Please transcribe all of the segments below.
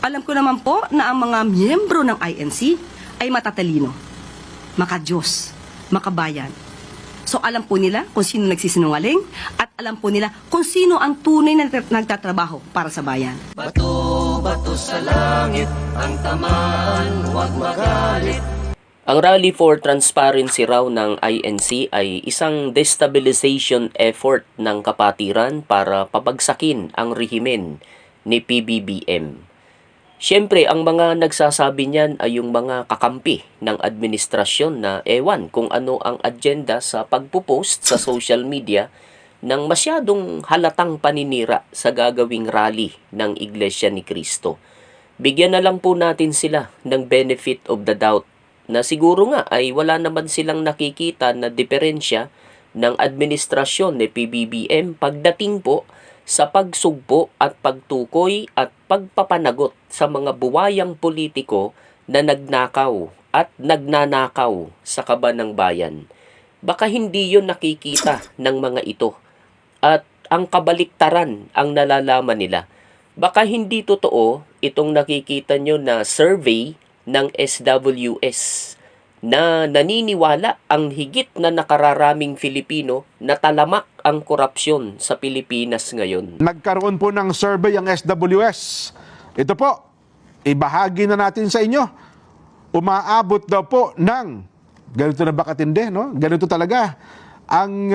Alam ko naman po na ang mga miyembro ng INC ay matatalino, makadiyos, makabayan. So alam po nila kung sino nagsisinungaling at alam po nila kung sino ang tunay na nagtatrabaho para sa bayan. Bato, bato sa langit, ang tamaan, huwag magalit. Ang Rally for Transparency raw ng INC ay isang destabilization effort ng kapatiran para pabagsakin ang rehimen ni PBBM. Siyempre, ang mga nagsasabi niyan ay yung mga kakampi ng administrasyon na ewan kung ano ang agenda sa pagpupost sa social media ng masyadong halatang paninira sa gagawing rally ng Iglesia ni Cristo. Bigyan na lang po natin sila ng benefit of the doubt na siguro nga ay wala naman silang nakikita na diferensya ng administrasyon ni PBBM pagdating po sa pagsugpo at pagtukoy at pagpapanagot sa mga buwayang politiko na nagnakaw at nagnanakaw sa kaban ng bayan. Baka hindi yon nakikita ng mga ito at ang kabaliktaran ang nalalaman nila. Baka hindi totoo itong nakikita nyo na survey ng SWS na naniniwala ang higit na nakararaming Filipino na talamak ang korupsyon sa Pilipinas ngayon. Nagkaroon po ng survey ang SWS. Ito po, ibahagi na natin sa inyo. Umaabot daw po ng, ganito na ba katindi, no? Ganito talaga ang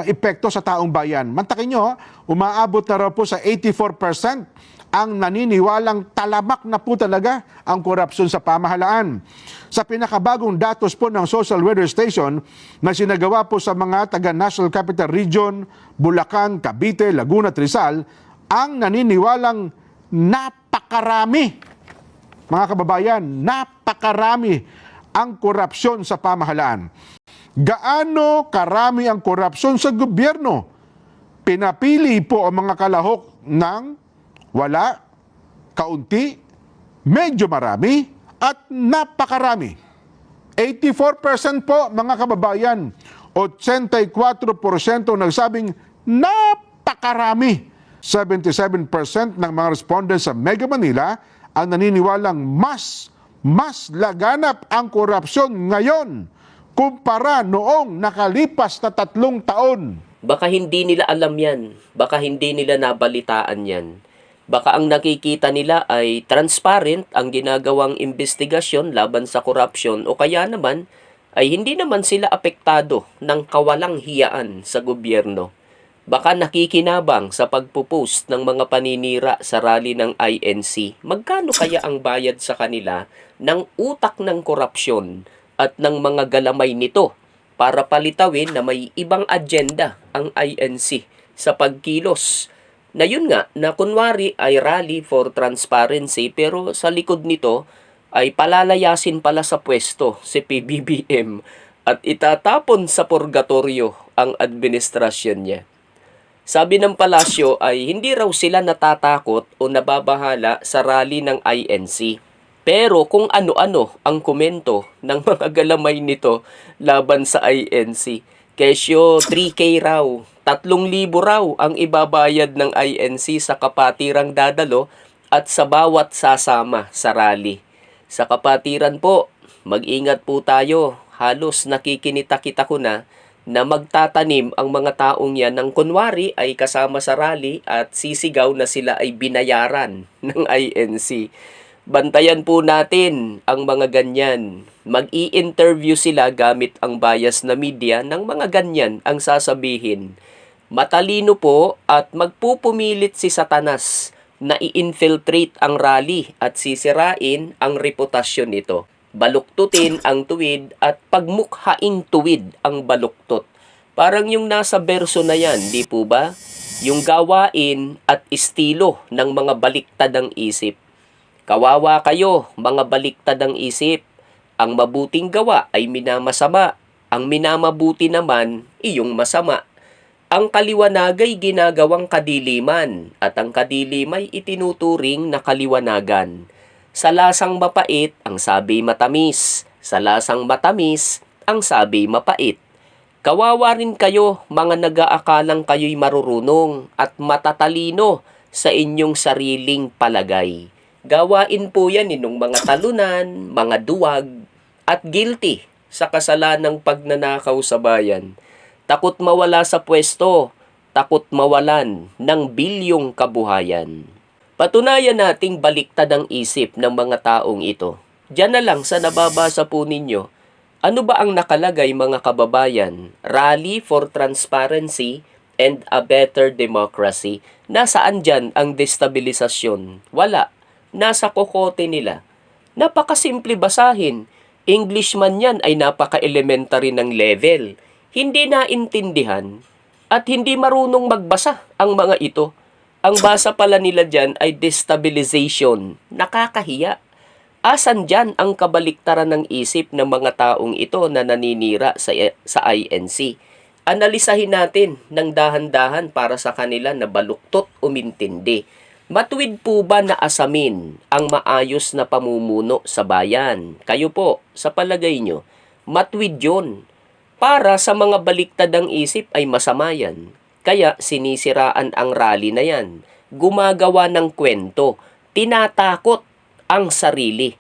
epekto sa taong bayan. Mantakin nyo, umaabot na raw po sa 84% ang naniniwalang talamak na po talaga ang korupsyon sa pamahalaan. Sa pinakabagong datos po ng Social Weather Station na sinagawa po sa mga taga-National Capital Region, Bulacan, Cavite, Laguna at Rizal, ang naniniwalang napakarami, mga kababayan, napakarami ang korupsyon sa pamahalaan. Gaano karami ang korupsyon sa gobyerno? Pinapili po ang mga kalahok ng wala, kaunti, medyo marami, at napakarami. 84% po mga kababayan, 84% nagsabing napakarami. 77% ng mga respondents sa Mega Manila ang naniniwalang mas laganap ang korupsyon ngayon kumpara noong nakalipas na 3 taon. Baka hindi nila alam yan. Baka hindi nila nabalitaan yan. Baka ang nakikita nila ay transparent ang ginagawang investigasyon laban sa korupsyon o kaya naman ay hindi naman sila apektado ng kawalang hiyaan sa gobyerno. Baka nakikinabang sa pagpupost ng mga paninira sa rally ng INC. Magkano kaya ang bayad sa kanila ng utak ng korupsyon at ng mga galamay nito para palitawin na may ibang agenda ang INC sa pagkilos? Na yun nga, na kunwari ay rally for transparency pero sa likod nito ay palalayasin pala sa pwesto si PBBM at itatapon sa purgatorio ang administrasyon niya. Sabi ng palasyo ay hindi raw sila natatakot o nababahala sa rally ng INC. Pero kung ano-ano ang komento ng mga galamay nito laban sa INC, kesyo 3K raw, 3,000 raw ang ibabayad ng INC sa kapatirang dadalo at sa bawat sasama sa rally. Sa kapatiran po, mag-ingat po tayo. Halos nakikinita-kita ko na magtatanim ang mga taong yan ng kunwari ay kasama sa rally at sisigaw na sila ay binayaran ng INC. Bantayan po natin ang mga ganyan. Mag-i-interview sila gamit ang bias na media ng mga ganyan ang sasabihin. Matalino po at magpupumilit si Satanas na i-infiltrate ang rally at sisirain ang reputasyon nito. Baluktutin ang tuwid at pagmukhaing tuwid ang baluktot. Parang yung nasa berso na yan, di po ba? Yung gawain at estilo ng mga baliktad ang isip. Kawawa kayo, mga baliktad ang isip. Ang mabuting gawa ay minamasama. Ang minamabuti naman, iyong masama. Ang kaliwanagay ginagawang kadiliman at ang kadilimay itinuturing na kaliwanagan. Sa lasang mapait, ang sabi matamis. Sa lasang matamis, ang sabi mapait. Kawawa rin kayo, mga nag-aakalang kayo'y marurunong at matatalino sa inyong sariling palagay. Gawain po yan nung mga talunan, mga duwag, at guilty sa kasalanang pagnanakaw sa bayan. Takot mawala sa pwesto, takot mawalan ng bilyong kabuhayan. Patunayan nating baliktad ang isip ng mga taong ito. Diyan na lang sa nababasa po ninyo, ano ba ang nakalagay mga kababayan? Rally for Transparency and a Better Democracy. Nasaan dyan ang destabilisasyon? Wala. Nasa kokote nila. Napakasimple basahin. English man yan ay napaka-elementary ng level. Hindi naintindihan at hindi marunong magbasa ang mga ito. Ang basa pala nila dyan ay destabilization. Nakakahiya. Asan dyan ang kabaliktaran ng isip ng mga taong ito na naninira sa INC? Analisahin natin ng dahan-dahan para sa kanila na baluktot umintindi. Matuwid po ba na asamin ang maayos na pamumuno sa bayan? Kayo po, sa palagay nyo, matuwid yun. Para sa mga baliktad ang isip ay masama yan. Kaya sinisiraan ang rally na yan. Gumagawa ng kwento. Tinatakot ang sarili.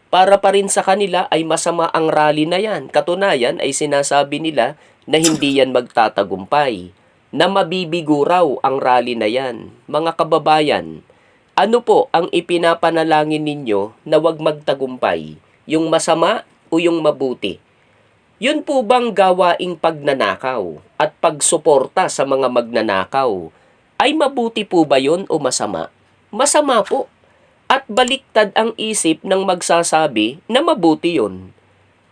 Para pa rin sa kanila ay masama ang rally na yan. Katunayan ay sinasabi nila na hindi yan magtatagumpay. Na mabibigo raw ang rally na yan. Mga kababayan, ano po ang ipinapanalangin ninyo na wag magtagumpay? Yung masama o yung mabuti? Yun po bang gawaing pagnanakaw at pagsuporta sa mga magnanakaw? Ay mabuti po ba yun o masama? Masama po. At baliktad ang isip ng magsasabi na mabuti yun.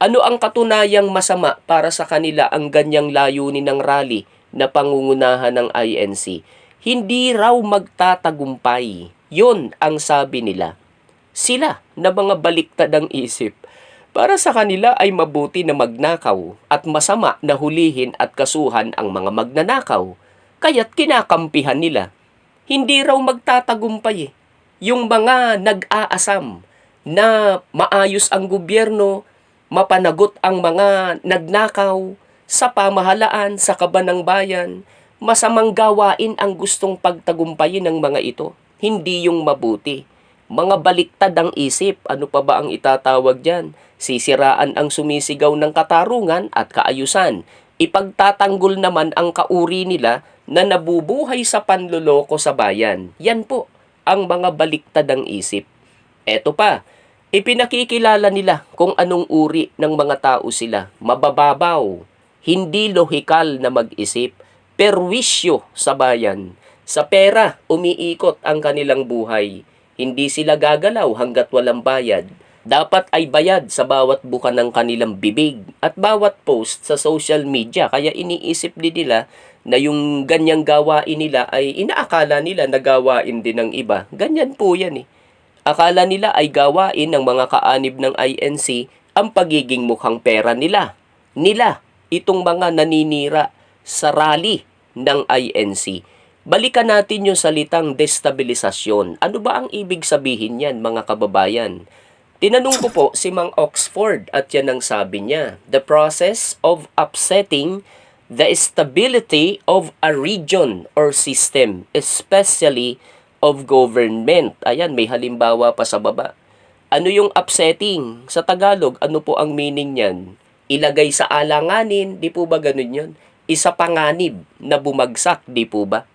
Ano ang katunayang masama para sa kanila ang ganyang layunin ng rally na pangungunahan ng INC? Hindi raw magtatagumpay. Yun ang sabi nila. Sila na mga baliktad ang isip. Para sa kanila ay mabuti na magnakaw at masama na hulihin at kasuhan ang mga magnanakaw. Kaya't kinakampihan nila. Hindi raw magtatagumpay eh. Yung mga nag-aasam na maayos ang gobyerno, mapanagot ang mga nagnakaw sa pamahalaan, sa kaban ng bayan, masamang gawain ang gustong pagtagumpayin ng mga ito. Hindi yung mabuti. Mga baliktad ang isip, ano pa ba ang itatawag dyan? Sisiraan ang sumisigaw ng katarungan at kaayusan. Ipagtatanggol naman ang kauri nila na nabubuhay sa panloloko sa bayan. Yan po ang mga baliktad ang isip. Eto pa, ipinakikilala nila kung anong uri ng mga tao sila. Mabababaw, hindi lohikal na mag-isip, perwisyo sa bayan. Sa pera, umiikot ang kanilang buhay. Hindi sila gagalaw hanggat walang bayad. Dapat ay bayad sa bawat buka ng kanilang bibig at bawat post sa social media. Kaya iniisip din nila na yung ganyang gawain nila ay inaakala nila na gawain din ng iba. Ganyan po yan eh. Akala nila ay gawain ng mga kaanib ng INC ang pagiging mukhang pera nila. Itong mga naninira sa rally ng INC. Balikan natin yung salitang destabilisasyon. Ano ba ang ibig sabihin yan, mga kababayan? Tinanong ko po si Mang Oxford at yan ang sabi niya. The process of upsetting the stability of a region or system, especially of government. Ayan, may halimbawa pa sa baba. Ano yung upsetting? Sa Tagalog, ano po ang meaning niyan? Ilagay sa alanganin, di po ba ganun yun? Isa panganib na bumagsak, di po ba?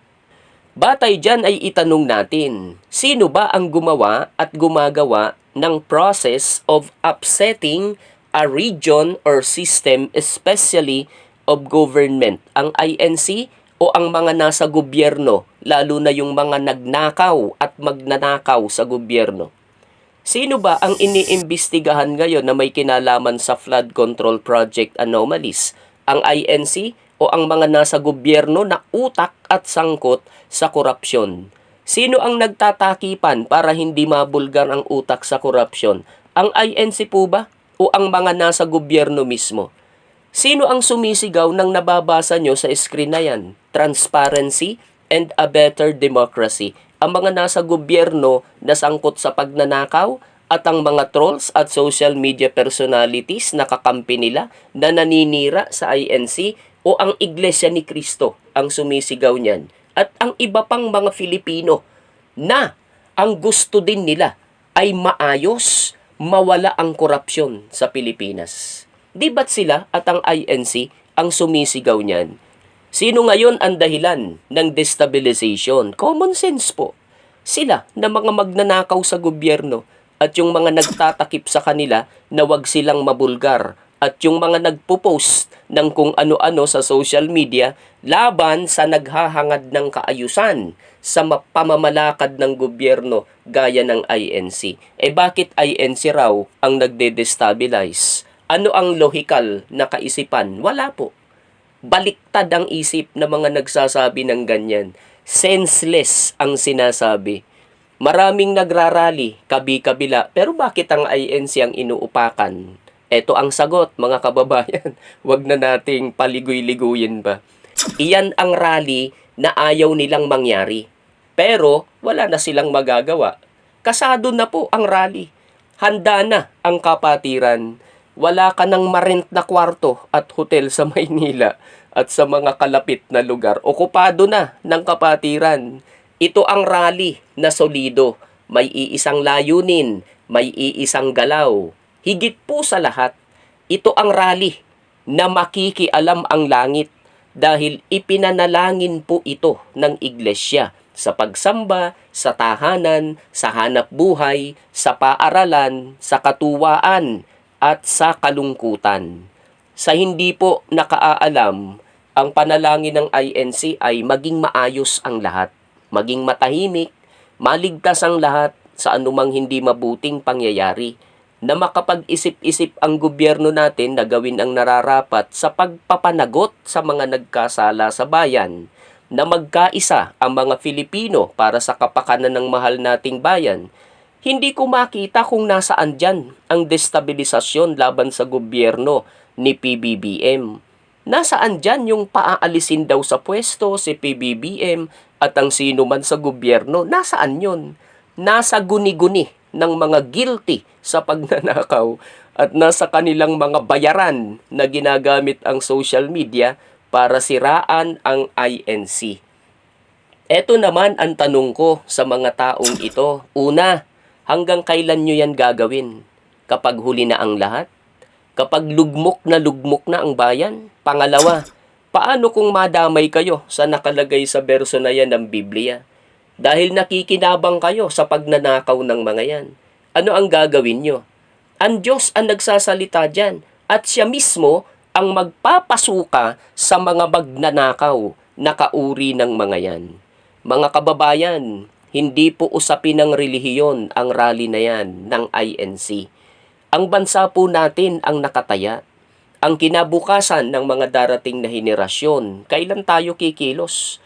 Batay dyan ay itanong natin, sino ba ang gumawa at gumagawa ng process of upsetting a region or system, especially of government? Ang INC o ang mga nasa gobyerno, lalo na yung mga nagnakaw at magnanakaw sa gobyerno? Sino ba ang iniimbestigahan ngayon na may kinalaman sa flood control project anomalies? Ang INC o ang mga nasa gobyerno na utak at sangkot sa korupsyon? Sino ang nagtatakipan para hindi mabulgar ang utak sa korupsyon? Ang INC po ba o ang mga nasa gobyerno mismo? Sino ang sumisigaw ng nababasa nyo sa screen na yan? Transparency and a better democracy. Ang mga nasa gobyerno na sangkot sa pagnanakaw at ang mga trolls at social media personalities na kakampi nila na naninira sa INC o ang Iglesia ni Cristo ang sumisigaw niyan. At ang iba pang mga Filipino na ang gusto din nila ay maayos, mawala ang korupsyon sa Pilipinas. Di ba't sila at ang INC ang sumisigaw niyan? Sino ngayon ang dahilan ng destabilization? Common sense po. Sila na mga magnanakaw sa gobyerno at yung mga nagtatakip sa kanila na wag silang mabulgar at yung mga nagpo-post ng kung ano-ano sa social media laban sa naghahangad ng kaayusan sa pamamalakad ng gobyerno gaya ng INC. Bakit INC raw ang nagde-destabilize? Ano ang lohikal na kaisipan? Wala po. Baliktad ang isip ng mga nagsasabi ng ganyan. Senseless ang sinasabi. Maraming nagrarally, kabi-kabila, pero bakit ang INC ang inuupakan? Ito ang sagot, mga kababayan. Huwag na nating paligoy-liguyin ba. Iyan ang rally na ayaw nilang mangyari. Pero wala na silang magagawa. Kasado na po ang rally. Handa na ang kapatiran. Wala ka ng marent na kwarto at hotel sa Maynila at sa mga kalapit na lugar. Okupado na ng kapatiran. Ito ang rally na solido. May iisang layunin, may iisang galaw. Higit po sa lahat, ito ang rally na makikialam ang langit dahil ipinanalangin po ito ng iglesia sa pagsamba, sa tahanan, sa hanap buhay, sa paaralan, sa katuwaan, at sa kalungkutan. Sa hindi po nakaaalam, ang panalangin ng INC ay maging maayos ang lahat, maging matahimik, maligtas ang lahat sa anumang hindi mabuting pangyayari, na makapag-isip-isip ang gobyerno natin na gawin ang nararapat sa pagpapanagot sa mga nagkasala sa bayan, na magkaisa ang mga Filipino para sa kapakanan ng mahal nating bayan. Hindi ko makita kung nasaan dyan ang destabilisasyon laban sa gobyerno ni PBBM. Nasaan dyan yung paaalisin daw sa pwesto si PBBM at ang sino man sa gobyerno? Nasaan yun? Nasa guni-guni ng mga guilty sa pagnanakaw at nasa kanilang mga bayaran na ginagamit ang social media para siraan ang INC. Eto naman ang tanong ko sa mga taong ito. Una, hanggang kailan nyo yan gagawin? Kapag huli na ang lahat? Kapag lugmok na ang bayan? Pangalawa, paano kung madamay kayo sa nakalagay sa berso na yan ng Biblia? Dahil nakikinabang kayo sa pagnanakaw ng mga yan. Ano ang gagawin nyo? Ang Diyos ang nagsasalita dyan at siya mismo ang magpapasuka sa mga magnanakaw na kauri ng mga yan. Mga kababayan, hindi po usapin ng relihiyon ang rally na yan ng INC. Ang bansa po natin ang nakataya. Ang kinabukasan ng mga darating na henerasyon, kailan tayo kikilos?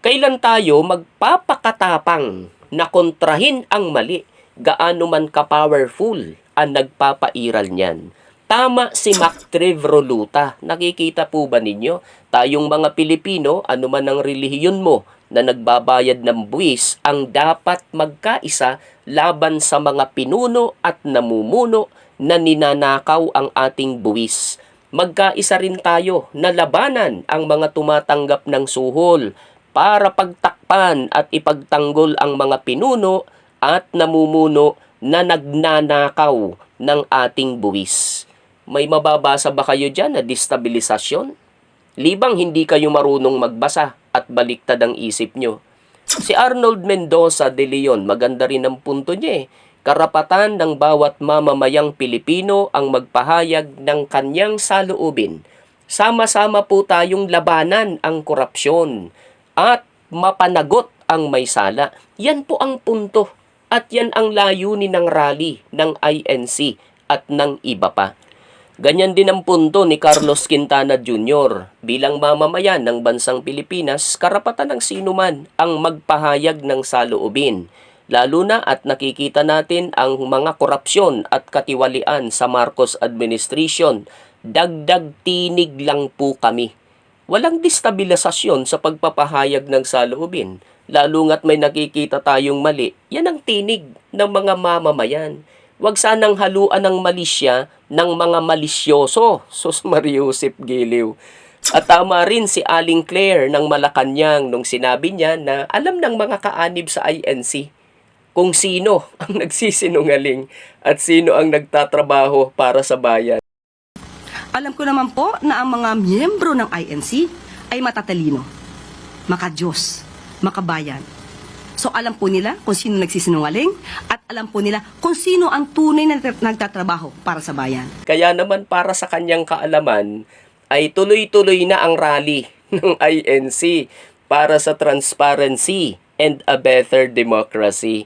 Kailan tayo magpapakatapang na kontrahin ang mali, gaano man ka-powerful ang nagpapairal niyan? Tama si Mac Trevroluta. Nakikita po ba ninyo? Tayong mga Pilipino, anuman ang relihiyon mo na nagbabayad ng buwis, ang dapat magkaisa laban sa mga pinuno at namumuno na ninanakaw ang ating buwis. Magkaisa rin tayo na labanan ang mga tumatanggap ng suhol para pagtakpan at ipagtanggol ang mga pinuno at namumuno na nagnanakaw ng ating buwis. May mababasa ba kayo dyan na destabilisasyon? Libang hindi kayo marunong magbasa at baliktad ang isip nyo. Si Arnold Mendoza de Leon, maganda rin ang punto niya eh. Karapatan ng bawat mamamayang Pilipino ang magpahayag ng kanyang saloobin. Sama-sama po tayong labanan ang korupsyon at mapanagot ang may sala. Yan po ang punto at yan ang layunin ng rally ng INC at ng iba pa. Ganyan din ang punto ni Carlos Quintana Jr. Bilang mamamayan ng bansang Pilipinas, karapatan ng sinuman ang magpahayag ng saloobin. Lalo na at nakikita natin ang mga korupsyon at katiwalian sa Marcos administration. Dagdag tinig lang po kami. Walang destabilisasyon sa pagpapahayag ng saloobin. Lalo nga't may nakikita tayong mali, yan ang tinig ng mga mamamayan. Huwag sanang haluan ng malisya ng mga malisyoso. Sus Mariusip Giliw. At tama rin si Aling Claire ng Malacanang nung sinabi niya na alam ng mga kaanib sa INC kung sino ang nagsisinungaling at sino ang nagtatrabaho para sa bayan. Alam ko naman po na ang mga miyembro ng INC ay matatalino, makadiyos, makabayan. So alam po nila kung sino nagsisinungaling at alam po nila kung sino ang tunay na nagtatrabaho para sa bayan. Kaya naman para sa kanyang kaalaman ay tuloy-tuloy na ang rally ng INC para sa transparency and a better democracy.